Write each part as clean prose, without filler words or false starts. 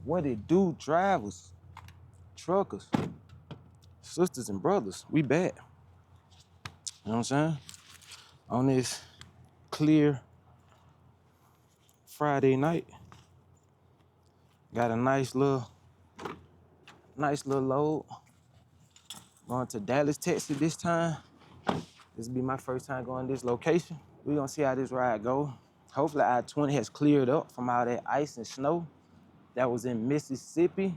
What it do, drivers, truckers, sisters and brothers, we back. You know what I'm saying? On this clear Friday night. Got a nice little load. Going to Dallas, Texas this time. This will be my first time going to this location. We're gonna see how this ride go. Hopefully I-20 has cleared up from all that ice and snow that was in Mississippi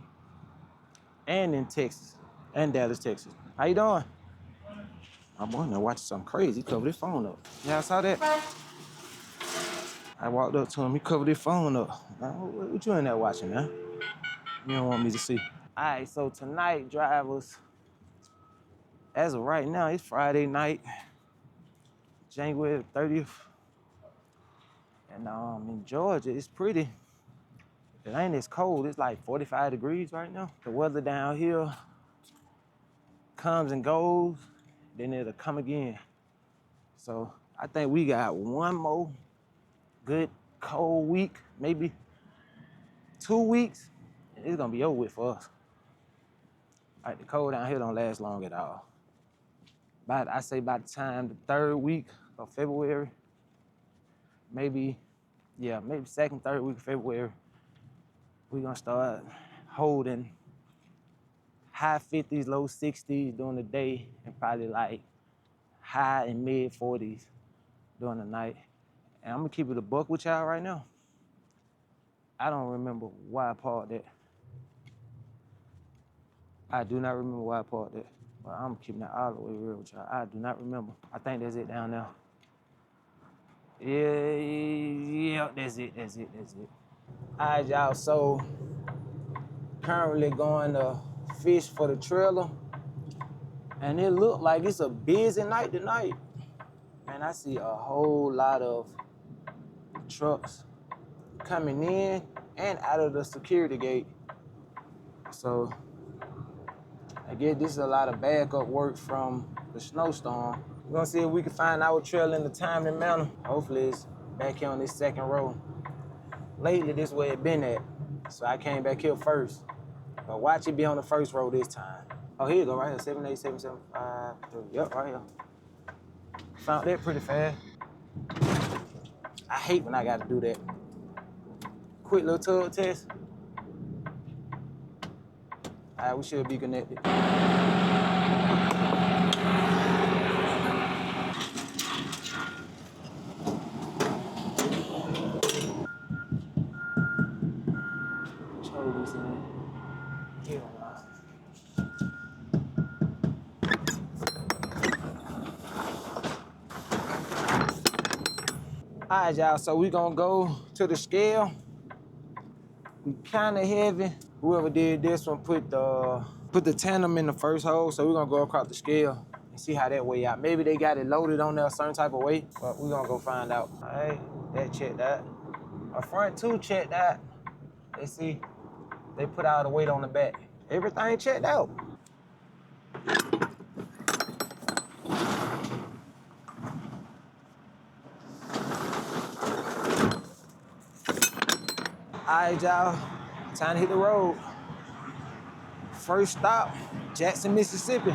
and in Texas, and Dallas, Texas. How you doing? My boy now watching something crazy. He covered his phone up. Yeah, I saw that. I walked up to him. He covered his phone up. What you in there watching, man? You don't want me to see. All right, so tonight, drivers, as of right now, it's Friday night, January 30th. And in Georgia, it's pretty. It ain't as cold. It's like 45 degrees right now. The weather down here comes and goes, then it'll come again. So I think we got one more good cold week, maybe 2 weeks, and it's gonna be over with for us. Like the cold down here don't last long at all. I say by the time the 3rd week of February, maybe second, 3rd week of February, we're gonna start holding high 50s, low 60s during the day, and probably like high and mid 40s during the night. And I'm gonna keep it a buck with y'all right now. I don't remember why I parked that. I do not remember why I parked that. But I'm keeping that all the way real with y'all. I do not remember. I think that's it down there. Yeah, that's it. All right, y'all, so currently going to fish for the trailer. And it looked like it's a busy night tonight. Man, I see a whole lot of trucks coming in and out of the security gate. So I guess this is a lot of backup work from the snowstorm. We're gonna see if we can find our trailer in a timely manner. Hopefully it's back here on this 2nd row. Lately, this way it been at. So I came back here first. But watch it be on the 1st row this time. Oh, here you go, right here, 78775. Yep, right here. Found that pretty fast. I hate when I gotta do that. Quick little tug test. All right, we should be connected. All right, y'all, so we gonna go to the scale. We kinda heavy. Whoever did this one put the tandem in the 1st hole, so we're gonna go across the scale and see how that weigh out. Maybe they got it loaded on there a certain type of weight, but we're gonna go find out. All right, that checked out. Our front 2 checked out. Let's see, they put all the weight on the back. Everything checked out. All right, y'all, time to hit the road. First stop, Jackson, Mississippi.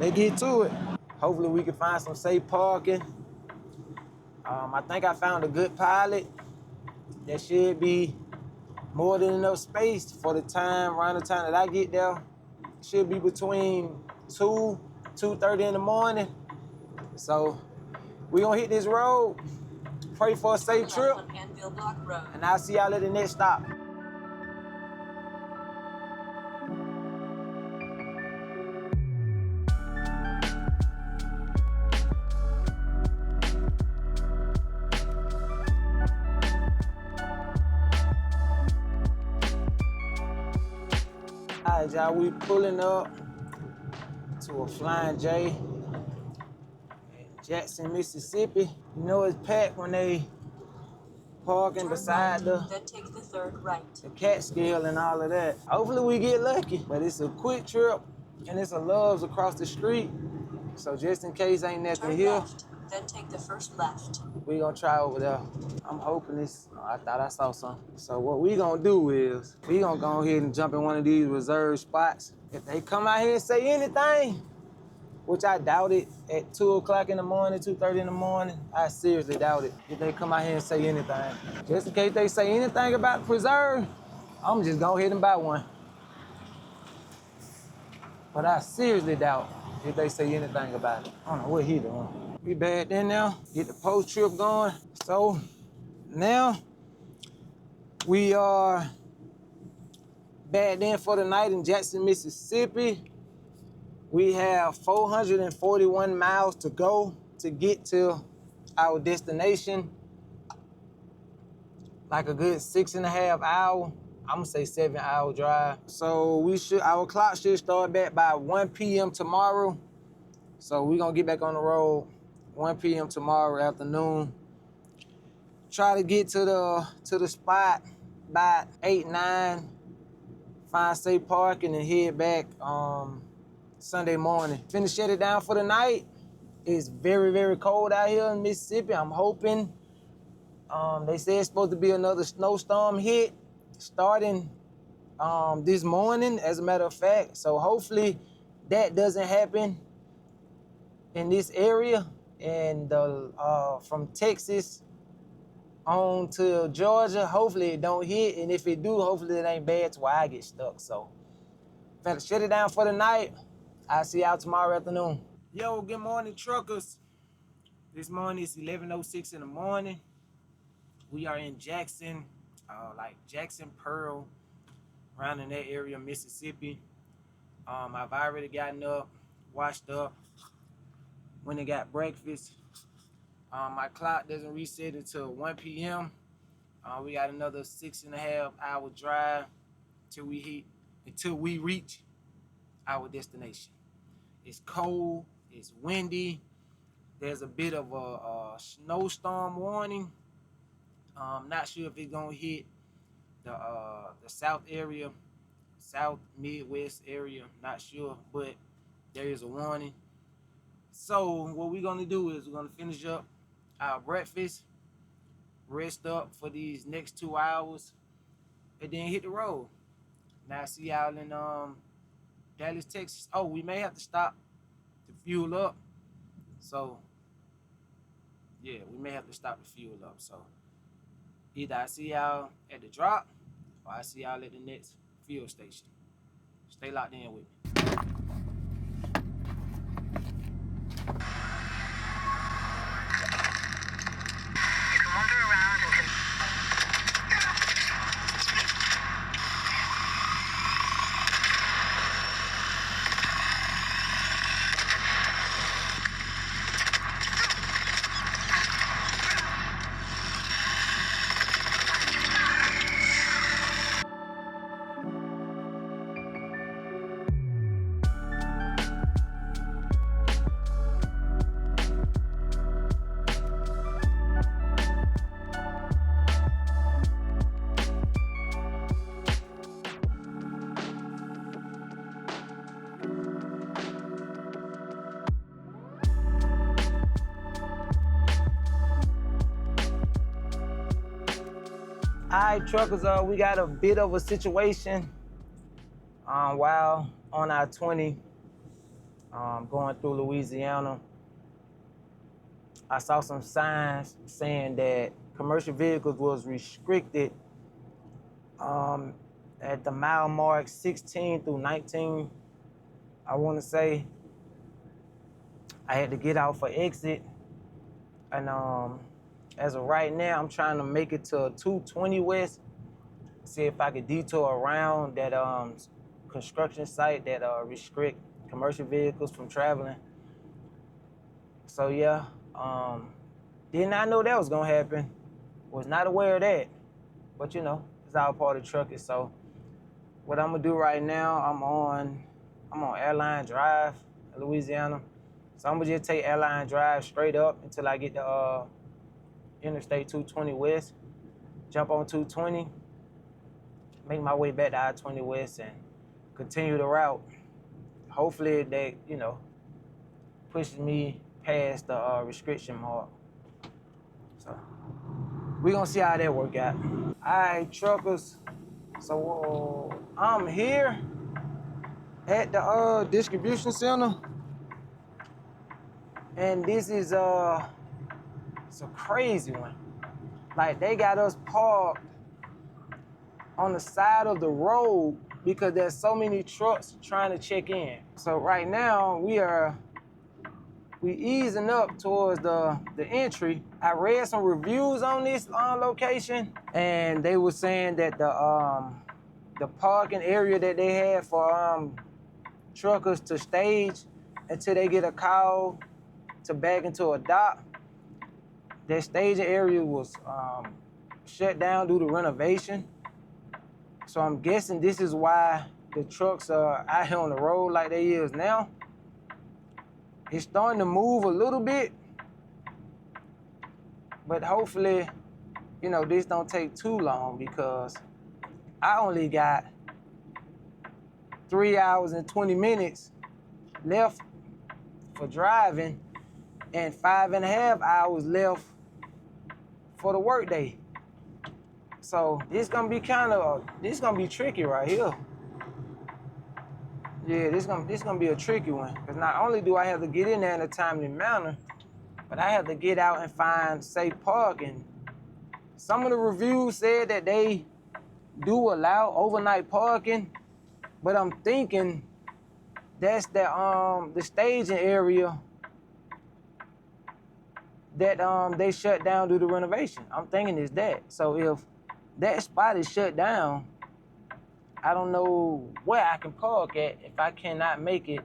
Let's get to it. Hopefully we can find some safe parking. I think I found a good pilot. There should be more than enough space for around the time that I get there. It should be between 2:30 in the morning. So we gonna hit this road. Pray for a safe trip. And I'll see y'all at the next stop. All right, y'all, we pulling up to a Flying J in Jackson, Mississippi. You know it's packed when they parking beside then take the 3rd right. the Catskill and all of that. Hopefully we get lucky, but it's a quick trip and it's a Love's across the street. So just in case ain't nothing here, Then take the first left. We gonna try over there. I'm hoping this, I thought I saw something. So what we gonna do is, we gonna go ahead and jump in one of these reserved spots. If they come out here and say anything, which I doubt it, at 2 o'clock in the morning, 2:30 in the morning, I seriously doubt it. If they come out here and say anything. Just in case they say anything about preserve, I'm just go ahead and buy one. But I seriously doubt if they say anything about it. I don't know what he doing. We back in now, get the post trip going. So now we are back in for the night in Jackson, Mississippi. We have 441 miles to go to get to our destination. Like a good 6.5 hour, I'm gonna say 7-hour drive. So our clock should start back by 1 p.m. tomorrow. So we're gonna get back on the road 1 p.m. tomorrow afternoon. Try to get to the spot by 8, 9, find safe parking and head back Sunday morning. Finna shut it down for the night. It's very, very cold out here in Mississippi. I'm hoping, they say it's supposed to be another snowstorm hit starting this morning, as a matter of fact. So hopefully that doesn't happen in this area. And from Texas on to Georgia, hopefully it don't hit. And if it do, hopefully it ain't bad to where I get stuck. So finna shut it down for the night. I'll see y'all tomorrow afternoon. Yo, good morning, truckers. This morning is 11:06 in the morning. We are in Jackson, like Jackson, Pearl, around in that area, Mississippi. I've already gotten up, washed up, went and got breakfast. My clock doesn't reset until 1 p.m. We got another 6.5 hour drive until we reach our destination. It's cold, it's windy. There's a bit of a snowstorm warning. Not sure if it's gonna hit the south area, south Midwest area. Not sure, but there is a warning. So what we're gonna do is we're gonna finish up our breakfast, rest up for these next 2 hours, and then hit the road. Now see y'all in Dallas, Texas. Oh, we may have to stop to fuel up. So yeah, we may have to stop to fuel up. So either I see y'all at the drop or I see y'all at the next fuel station. Stay locked in with me. All right, truckers, we got a bit of a situation while on our 20 going through Louisiana. I saw some signs saying that commercial vehicles was restricted at the mile mark 16 through 19. I want to say I had to get out for exit, and as of right now, I'm trying to make it to 220 West, see if I could detour around that construction site that restrict commercial vehicles from traveling. So yeah, did not know that was gonna happen. Was not aware of that, but you know, it's all part of trucking. So what I'm gonna do right now, I'm on Airline Drive in Louisiana. So I'm gonna just take Airline Drive straight up until I get to Interstate 220 West, jump on 220, make my way back to I-20 West and continue the route. Hopefully that, pushes me past the restriction mark. So we gonna see how that work out. All right, truckers. So I'm here at the distribution center, and this is it's a crazy one. Like they got us parked on the side of the road because there's so many trucks trying to check in. So right now we easing up towards the entry. I read some reviews on this location, and they were saying that the parking area that they had for truckers to stage until they get a call to back into a dock, that staging area was shut down due to renovation. So I'm guessing this is why the trucks are out here on the road like they is now. It's starting to move a little bit, but hopefully, you know, this don't take too long because I only got 3 hours and 20 minutes left for driving and 5.5 hours left for the workday. So this gonna be tricky right here. Yeah, this gonna be a tricky one. Because not only do I have to get in there in a timely manner, but I have to get out and find safe parking. Some of the reviews said that they do allow overnight parking, but I'm thinking that's the staging area that they shut down due to renovation. I'm thinking it's that. So if that spot is shut down, I don't know where I can park at if I cannot make it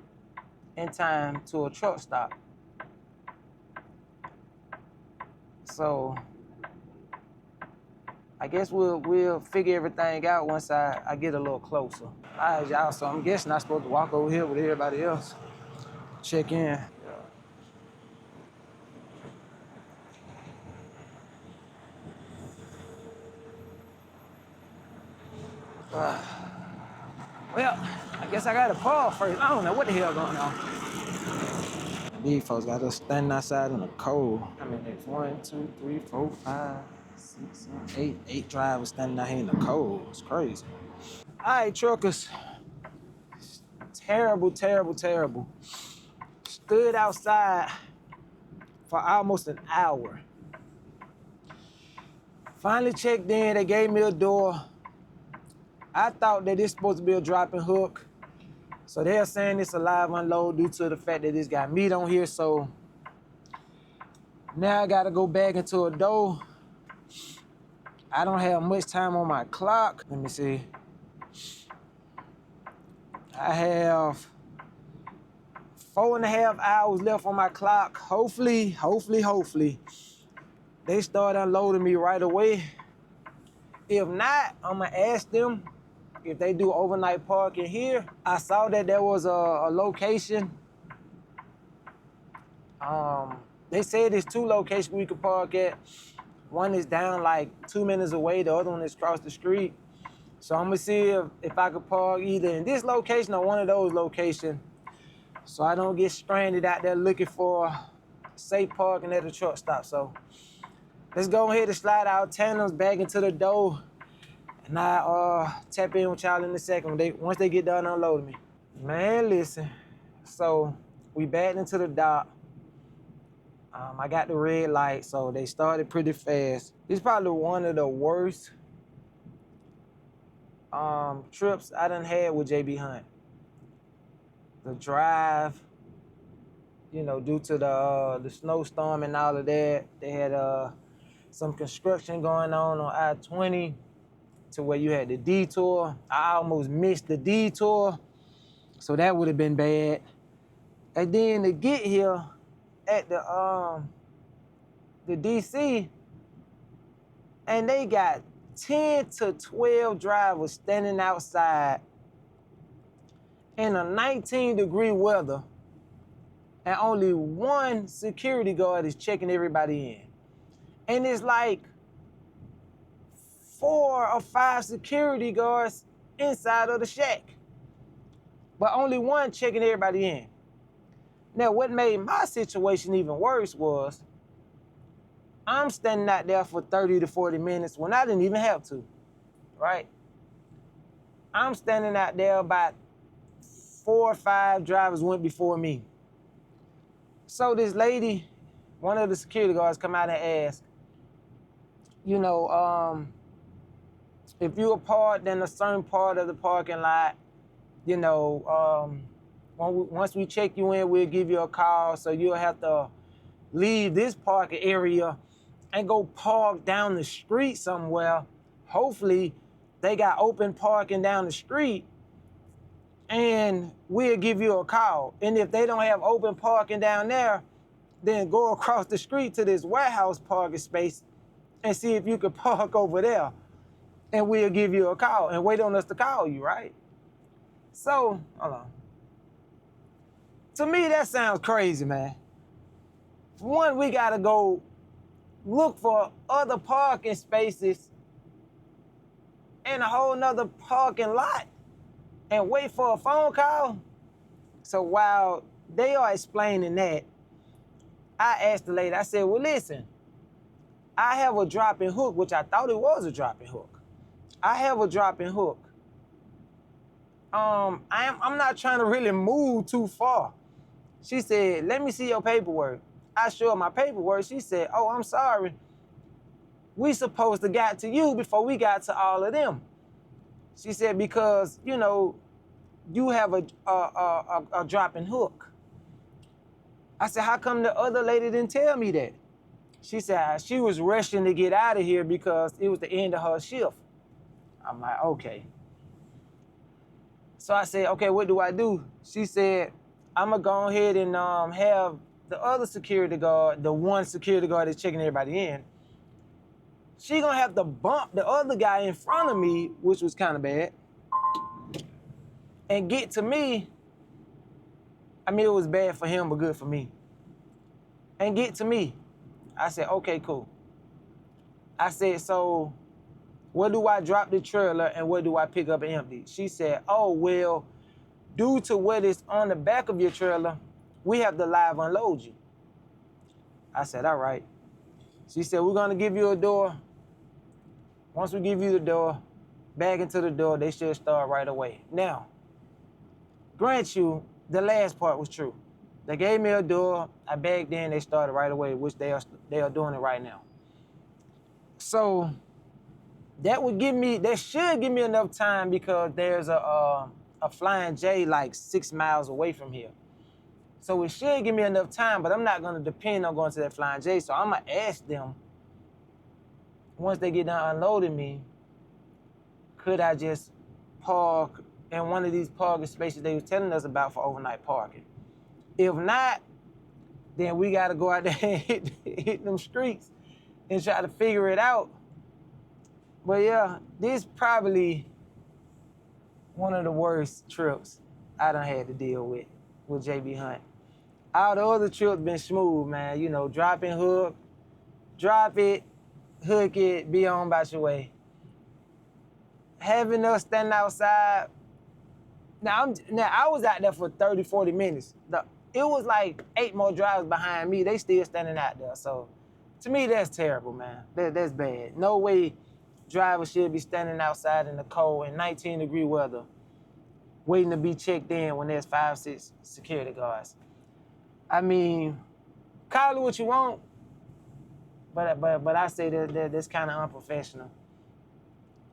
in time to a truck stop. So I guess we'll figure everything out once I get a little closer. All right, y'all, so I'm guessing I'm supposed to walk over here with everybody else, check in. Well, I guess I gotta park first. I don't know what the hell going on. These folks got us standing outside in the cold. I mean, there's 1, 2, 3, 4, 5, 6, 7, 8 drivers standing out here in the cold. It's crazy. All right, truckers. Terrible, terrible, terrible. Stood outside for almost an hour. Finally checked in. They gave me a door. I thought that it's supposed to be a dropping hook. So they're saying it's a live unload due to the fact that it's got meat on here. So now I gotta go back into a door. I don't have much time on my clock. Let me see. I have 4.5 hours left on my clock. Hopefully, they start unloading me right away. If not, I'm gonna ask them if they do overnight parking here. I saw that there was a location. They said there's 2 locations we could park at. One is down like 2 minutes away. The other one is across the street. So I'm gonna see if I could park either in this location or one of those locations, so I don't get stranded out there looking for safe parking at a truck stop. So let's go ahead and slide our tandems back into the door, and I'll tap in with y'all in a second once they get done unloading me. Man, listen. So we backed into the dock. I got the red light, so they started pretty fast. This is probably one of the worst trips I done had with J.B.Hunt. The drive, you know, due to the snowstorm and all of that, they had some construction going on I-20 to where you had the detour. I almost missed the detour, so that would have been bad. And then to get here at the DC, and they got 10 to 12 drivers standing outside in a 19-degree weather, and only one security guard is checking everybody in. And it's like 4 or 5 security guards inside of the shack, but only one checking everybody in. Now, what made my situation even worse was I'm standing out there for 30 to 40 minutes when I didn't even have to, right? I'm standing out there, about 4 or 5 drivers went before me. So this lady, one of the security guards, come out and ask, you know, if you are parked in a certain part of the parking lot, you know, once we check you in, we'll give you a call. So you'll have to leave this parking area and go park down the street somewhere. Hopefully they got open parking down the street and we'll give you a call. And if they don't have open parking down there, then go across the street to this warehouse parking space and see if you could park over there. And we'll give you a call and wait on us to call you, right? So, hold on. To me, that sounds crazy, man. One, we gotta go look for other parking spaces in a whole nother parking lot and wait for a phone call. So while they are explaining that, I asked the lady, I said, well, listen, I have a dropping hook, which I thought it was a dropping hook. I have a dropping hook. I'm not trying to really move too far. She said, let me see your paperwork. I showed her my paperwork. She said, oh, I'm sorry. We supposed to got to you before we got to all of them. She said, because, you know, you have a dropping hook. I said, how come the other lady didn't tell me that? She said, she was rushing to get out of here because it was the end of her shift. I'm like, okay. So I said, okay, what do I do? She said, I'm gonna go ahead and have the other security guard, the one security guard that's checking everybody in, she gonna have to bump the other guy in front of me, which was kind of bad, and get to me. I mean, it was bad for him, but good for me. And get to me. I said, okay, cool. I said, so where do I drop the trailer and where do I pick up empty? She said, oh, well, due to what is on the back of your trailer, we have to live unload you. I said, all right. She said, we're gonna give you a door. Once we give you the door, back into the door, they should start right away. Now, grant you, the last part was true. They gave me a door, I bagged in, they started right away, which they are doing it right now. So that should give me enough time because there's a Flying J like 6 miles away from here. So it should give me enough time, but I'm not gonna depend on going to that Flying J. So I'm gonna ask them, once they get done unloading me, could I just park in one of these parking spaces they were telling us about for overnight parking? If not, then we gotta go out there and hit them streets and try to figure it out. But yeah, this probably one of the worst trips I done had to deal with J.B.Hunt. All the other trips been smooth, man. You know, drop and hook, drop it, hook it, be on about your way. Having us standing outside, now I was out there for 30, 40 minutes. It was like 8 more drivers behind me. They still standing out there. So to me, that's terrible, man. That's bad. No way drivers should be standing outside in the cold in 19-degree weather, waiting to be checked in when there's 5, 6 security guards. I mean, call it what you want, but I say that's kind of unprofessional.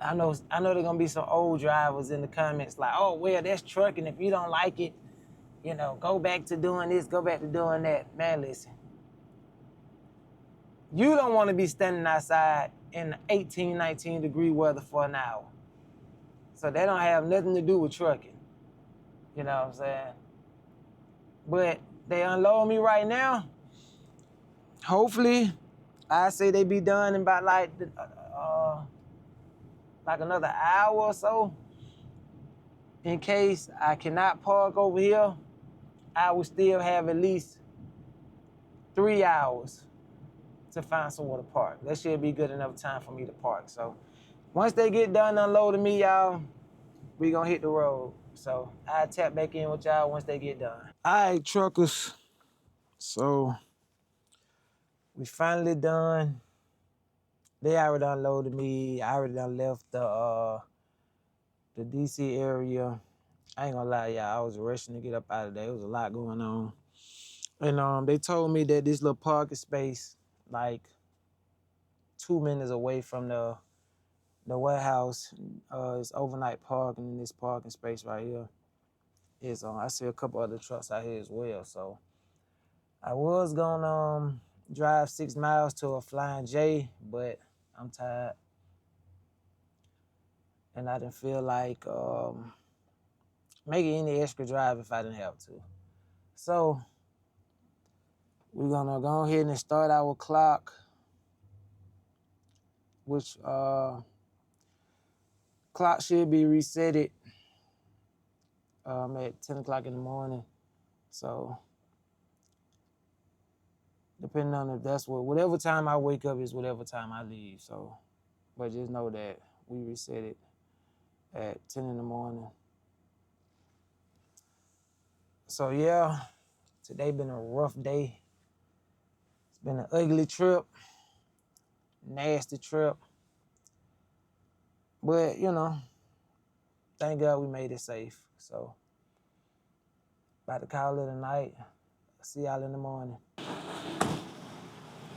I know there's gonna be some old drivers in the comments like, oh, well, that's trucking. If you don't like it, you know, go back to doing this, go back to doing that. Man, listen. You don't want to be standing outside in 18, 19-degree weather for an hour. So that don't have nothing to do with trucking. You know what I'm saying? But they unload me right now. Hopefully, I say they be done in about like another hour or so. In case I cannot park over here, I will still have at least 3 hours to find somewhere to park. That should be good enough time for me to park. So once they get done unloading me, y'all, we gonna hit the road. So I'll tap back in with y'all once they get done. All right, truckers. So we finally done. They already unloaded me. I already done left the DC area. I ain't gonna lie, y'all. I was rushing to get up out of there. There was a lot going on. And they told me that this little parking space, like 2 minutes away from the warehouse, is overnight parking in this parking space right here. Is I see a couple other trucks out here as well. So I was gonna drive 6 miles to a Flying J, but I'm tired. And I didn't feel like making any extra drive if I didn't have to. So we're gonna go ahead and start our clock, which clock should be resetted at 10 o'clock in the morning. So depending on if that's whatever time I wake up is whatever time I leave. So, but just know that we reset it at 10 in the morning. So yeah, today been a rough day. It's been an ugly trip, nasty trip. But thank God we made it safe. So about to call it a night. See y'all in the morning.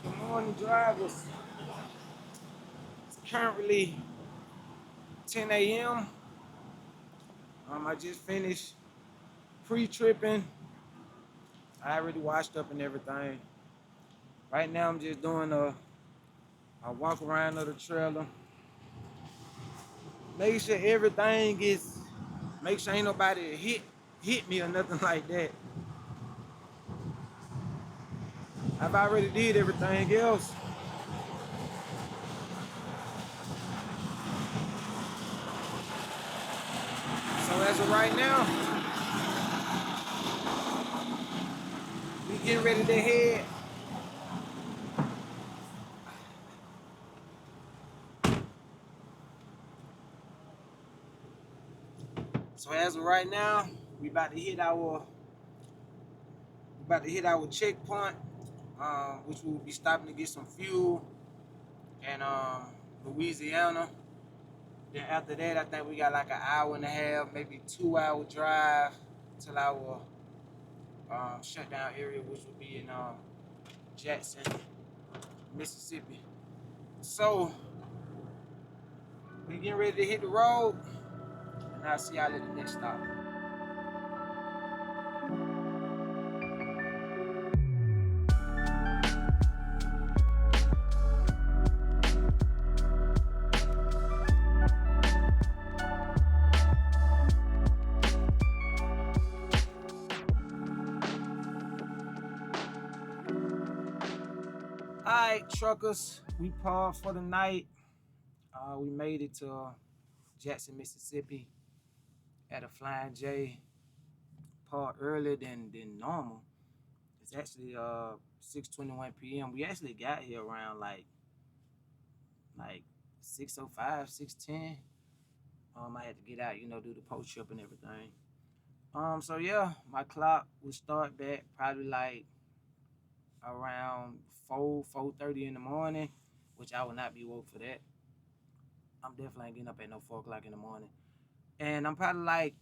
Good morning, drivers. It's currently 10 a.m. I just finished pre-tripping. I already washed up and everything. Right now I'm just doing a walk around of the trailer. Make sure everything is, make sure ain't nobody hit me or nothing like that. I've already did everything else. So as of right now, we getting ready to head. So as of right now, we about to hit our checkpoint, which we will be stopping to get some fuel in Louisiana. Then after that, I think we got like an hour and a half, maybe 2 hour drive till our shutdown area, which will be in Jackson, Mississippi. So we getting ready to hit the road, and I'll see y'all at the next stop. All right, truckers, we parked for the night. We made it to Jackson, Mississippi at a Flying J. Parked earlier than normal. It's actually 6:21 p.m. We actually got here around like 6:05, 6:10. I had to get out, do the post trip and everything. So yeah, my clock will start back probably like around 4:30 in the morning, which I will not be woke for that. I'm definitely ain't getting up at no 4 o'clock in the morning. And I'm probably like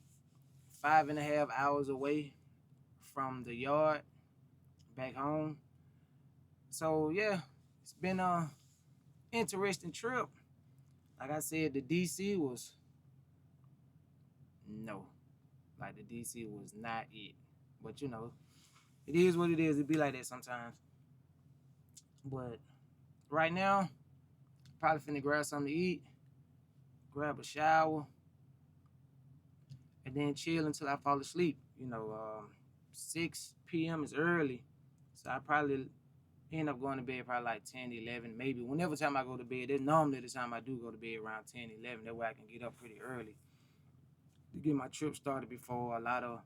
5.5 hours away from the yard back home. So yeah, it's been a interesting trip. Like I said, the DC was no. Like the DC was not it. But it is what it is. It be like that sometimes. But right now, probably finna grab something to eat, grab a shower, and then chill until I fall asleep. 6 p.m. is early. So I probably end up going to bed probably like 10, 11, maybe. Whenever time I go to bed, that's normally the time I do go to bed around 10, 11. That way I can get up pretty early to get my trip started before a lot of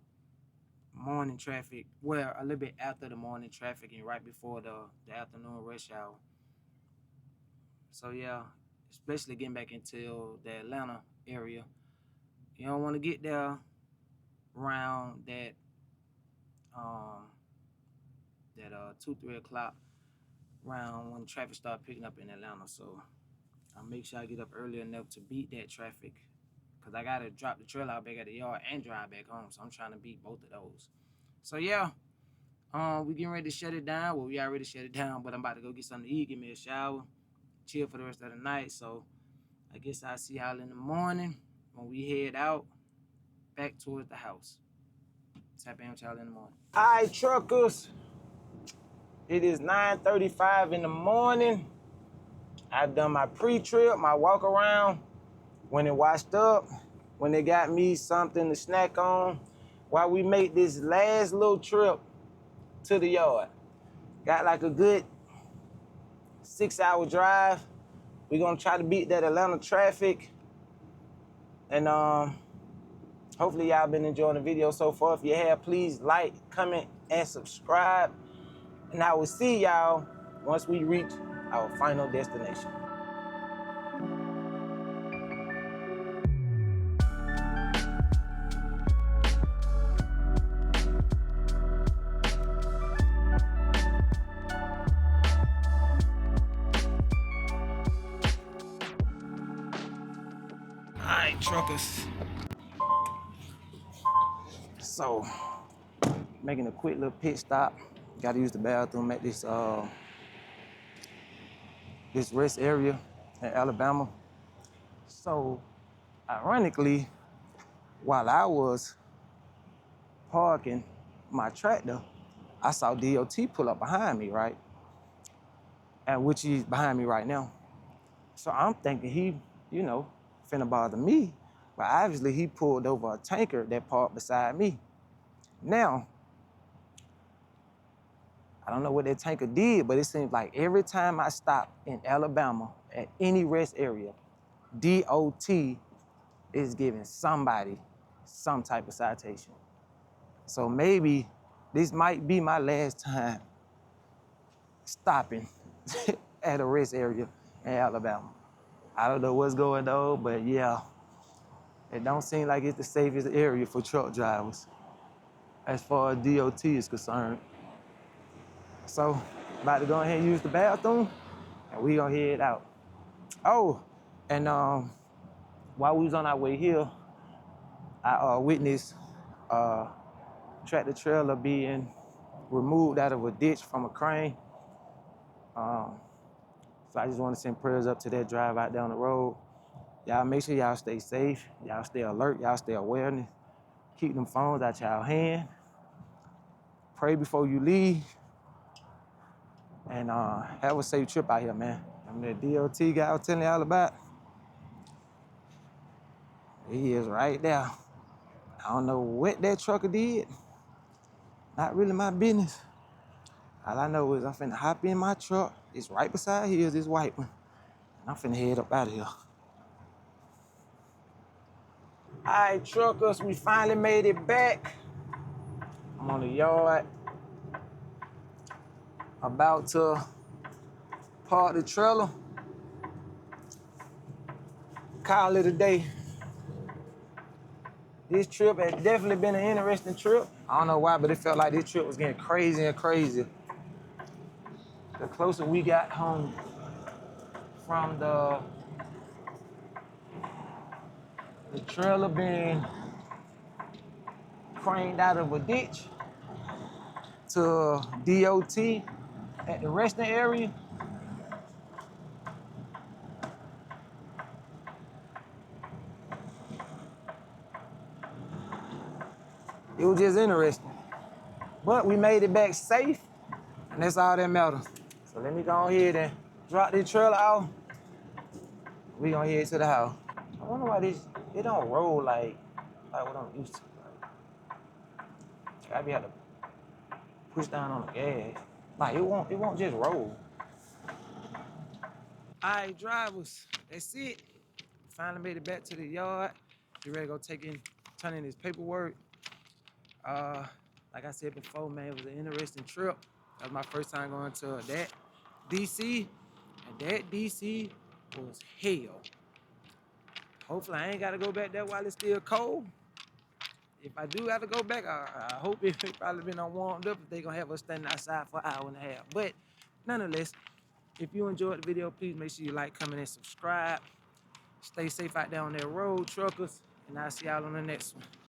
morning traffic. Well, a little bit after the morning traffic and right before the afternoon rush hour. So yeah, especially getting back into the Atlanta area. You don't want to get there around that that 2-3 o'clock around when traffic start picking up in Atlanta. So I'll make sure I get up early enough to beat that traffic, because I gotta drop the trailer out back at the yard and drive back home. So I'm trying to beat both of those. So yeah, we getting ready to shut it down. Well, we already shut it down, but I'm about to go get something to eat, give me a shower, chill for the rest of the night. So I guess I'll see y'all in the morning when we head out back towards the house. Tap in with y'all in the morning. All right, truckers. It is 9:35 in the morning. I've done my pre-trip, my walk around. When it washed up, when they got me something to snack on, while we make this last little trip to the yard. Got like a good 6-hour drive. We're gonna try to beat that Atlanta traffic. And hopefully y'all been enjoying the video so far. If you have, please like, comment, and subscribe. And I will see y'all once we reach our final destination. All right, truckers. So, making a quick little pit stop. Got to use the bathroom at this rest area in Alabama. So, ironically, while I was parking my tractor, I saw DOT pull up behind me, right? And which he's behind me right now. So I'm thinking he, finna bother me. But obviously he pulled over a tanker that parked beside me. Now, I don't know what that tanker did, but it seems like every time I stop in Alabama at any rest area, DOT is giving somebody some type of citation. So maybe this might be my last time stopping at a rest area in Alabama. I don't know what's going on, but yeah, it don't seem like it's the safest area for truck drivers as far as DOT is concerned. So, about to go ahead and use the bathroom, and we gonna head out. Oh, and while we was on our way here, I witnessed tractor trailer being removed out of a ditch from a crane. So I just want to send prayers up to that drive out down the road. Y'all make sure y'all stay safe, y'all stay alert, y'all stay awareness. Keep them phones out y'all hand. Pray before you leave. And have a safe trip out here, man. I'm that DOT guy I was telling y'all about. He is right there. I don't know what that trucker did. Not really my business. All I know is I'm finna hop in my truck. It's right beside his, this white one. And I'm finna head up out of here. All right, truckers, we finally made it back. I'm on the yard. About to park the trailer. Call it a day. This trip has definitely been an interesting trip. I don't know why, but it felt like this trip was getting crazy and crazy. The closer we got home from the trailer being craned out of a ditch to DOT at the resting area. It was just interesting. But we made it back safe, and that's all that matters. So let me go ahead and drop this trailer out. We gonna head to the house. I wonder why it don't roll like what I'm used to. I be able to push down on the gas. Like it won't just roll. All right, drivers, that's it. Finally made it back to the yard. Get ready to go turn in his paperwork. Like I said before, man, it was an interesting trip. That was my first time going to that DC, and that DC was hell. Hopefully I ain't gotta go back there while it's still cold. if I do have to go back, I hope it probably been on warmed up if they gonna have us standing outside for an hour and a half. But nonetheless, if you enjoyed the video, please make sure you like, comment, and subscribe. Stay safe out there on that road, truckers, and I'll see y'all on the next one.